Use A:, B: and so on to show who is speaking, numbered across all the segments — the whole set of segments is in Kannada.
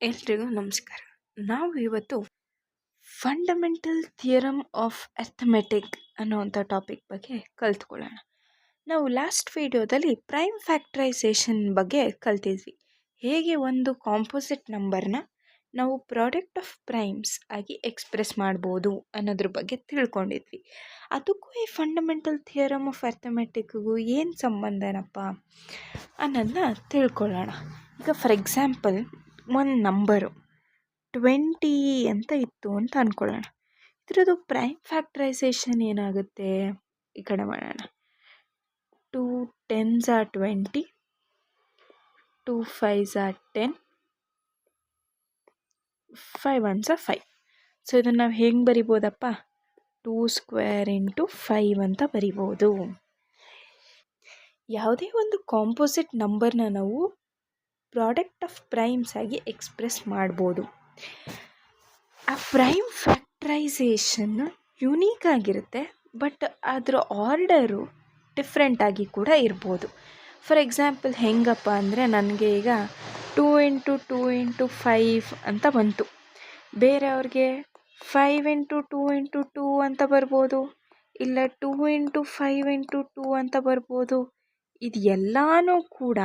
A: ಎಲ್ರಿಗೂ ನಮಸ್ಕಾರ. ನಾವು ಇವತ್ತು ಫಂಡಮೆಂಟಲ್ ಥಿಯರಮ್ ಆಫ್ ಅರ್ಥಮೆಟಿಕ್ ಅನ್ನೋವಂಥ ಟಾಪಿಕ್ ಬಗ್ಗೆ ಕಲ್ತ್ಕೊಳ್ಳೋಣ. ನಾವು ಲಾಸ್ಟ್ ವಿಡಿಯೋದಲ್ಲಿ ಪ್ರೈಮ್ ಫ್ಯಾಕ್ಟರೈಸೇಷನ್ ಬಗ್ಗೆ ಕಲ್ತಿದ್ವಿ. ಹೇಗೆ ಒಂದು ಕಾಂಪೋಸಿಟ್ ನಂಬರ್ನ ನಾವು ಪ್ರಾಡಕ್ಟ್ ಆಫ್ ಪ್ರೈಮ್ಸ್ ಆಗಿ ಎಕ್ಸ್ಪ್ರೆಸ್ ಮಾಡ್ಬೋದು ಅನ್ನೋದ್ರ ಬಗ್ಗೆ ತಿಳ್ಕೊಂಡಿದ್ವಿ. ಅದಕ್ಕೂ ಈ ಫಂಡಮೆಂಟಲ್ ಥಿಯರಮ್ ಆಫ್ ಅರ್ಥಮೆಟಿಕ್ಗೂ ಏನು ಸಂಬಂಧನಪ್ಪ ಅನ್ನೋದನ್ನ ತಿಳ್ಕೊಳ್ಳೋಣ. ಈಗ ಫಾರ್ ಎಕ್ಸಾಂಪಲ್ ಒಂದು ನಂಬರು 20 ಅಂತ ಇತ್ತು ಅಂತ ಅಂದ್ಕೊಳ್ಳೋಣ. ಇದರದ್ದು ಪ್ರೈಮ್ ಫ್ಯಾಕ್ಟರೈಸೇಷನ್ ಏನಾಗುತ್ತೆ? ಈ ಕಡೆ ಮಾಡೋಣ. 2 10s are 20, 2 5s are 10, 5 1s are 5. So ಇದನ್ನು ನಾವು ಹೆಂಗೆ ಬರಿಬೋದಪ್ಪ? 2 ಸ್ಕ್ವೇರ್ ಇಂಟು 5 ಅಂತ ಬರಿಬೋದು. ಯಾವುದೇ ಒಂದು ಕಾಂಪೋಸಿಟ್ ನಂಬರ್ನ ನಾವು ಪ್ರಾಡಕ್ಟ್ ಆಫ್ ಪ್ರೈಮ್ಸ್ ಆಗಿ ಎಕ್ಸ್ಪ್ರೆಸ್ ಮಾಡ್ಬೋದು. ಆ ಪ್ರೈಮ್ ಫ್ಯಾಕ್ಟರೈಸೇಷನ್ ಯುನೀಕ್ ಆಗಿರುತ್ತೆ, ಬಟ್ ಅದರ ಆರ್ಡರು ಡಿಫ್ರೆಂಟ್ ಆಗಿ ಕೂಡ ಇರ್ಬೋದು. ಫಾರ್ ಎಕ್ಸಾಂಪಲ್ ಹೆಂಗಪ್ಪ ಅಂದರೆ, ನನಗೆ ಈಗ 2 ಇಂಟು 2 ಇಂಟು 5 ಅಂತ ಬಂತು. ಬೇರೆಯವ್ರಿಗೆ 5 ಇಂಟು 2 ಇಂಟು 2 ಅಂತ ಬರ್ಬೋದು, ಇಲ್ಲ 2 ಇಂಟು 5 ಇಂಟು 2 ಅಂತ ಬರ್ಬೋದು. ಇದು ಎಲ್ಲನೂ ಕೂಡ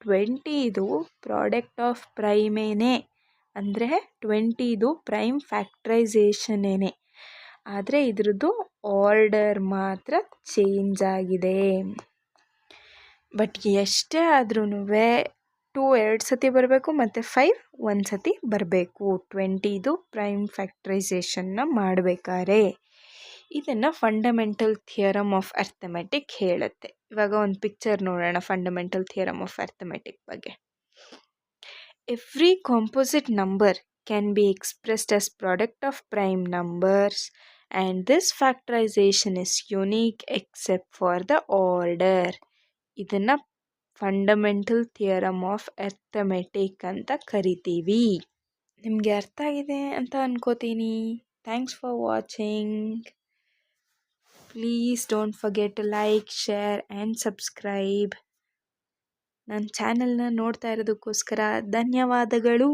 A: 20 ಪ್ರಾಡಕ್ಟ್ ಆಫ್ ಪ್ರೈಮೇನೆ, ಅಂದರೆ 20 ಪ್ರೈಮ್ ಫ್ಯಾಕ್ಟರೈಸೇಷನ್ನೇನೆ. ಆದರೆ ಇದ್ರದ್ದು ಆರ್ಡರ್ ಮಾತ್ರ ಚೇಂಜ್ ಆಗಿದೆ. ಬಟ್ ಎಷ್ಟೇ ಆದ್ರೂ 2 2 ಸತಿ ಬರಬೇಕು ಮತ್ತು 5 1 ಸತಿ ಬರಬೇಕು 20 ಪ್ರೈಮ್ ಫ್ಯಾಕ್ಟರೈಸೇಷನ್ನ ಮಾಡಬೇಕಾದ್ರೆ. ಇದನ್ನು ಫಂಡಮೆಂಟಲ್ ಥಿಯರಮ್ ಆಫ್ ಅರ್ಥಮೆಟಿಕ್ ಹೇಳುತ್ತೆ. ಇವಾಗ ಒಂದು ಪಿಕ್ಚರ್ ನೋಡೋಣ ಫಂಡಮೆಂಟಲ್ ಥಿಯರಮ್ ಆಫ್ ಅರ್ಥಮೆಟಿಕ್ ಬಗ್ಗೆ. Every composite number can be expressed as product of prime numbers and this factorisation is unique except for the order. ಇದನ್ನು ಫಂಡಮೆಂಟಲ್ ಥಿಯರಮ್ ಆಫ್ ಅರ್ಥಮೆಟಿಕ್ ಅಂತ ಕರಿತೀವಿ. ನಿಮಗೆ ಅರ್ಥ ಆಗಿದೆ ಅಂತ ಅನ್ಕೋತೀನಿ. Thanks for watching. Please don't forget to like, share and subscribe. ನನ್ನ ಚಾನಲ್ನ ನೋಡ್ತಾ ಇರೋದಕ್ಕೋಸ್ಕರ ಧನ್ಯವಾದಗಳು.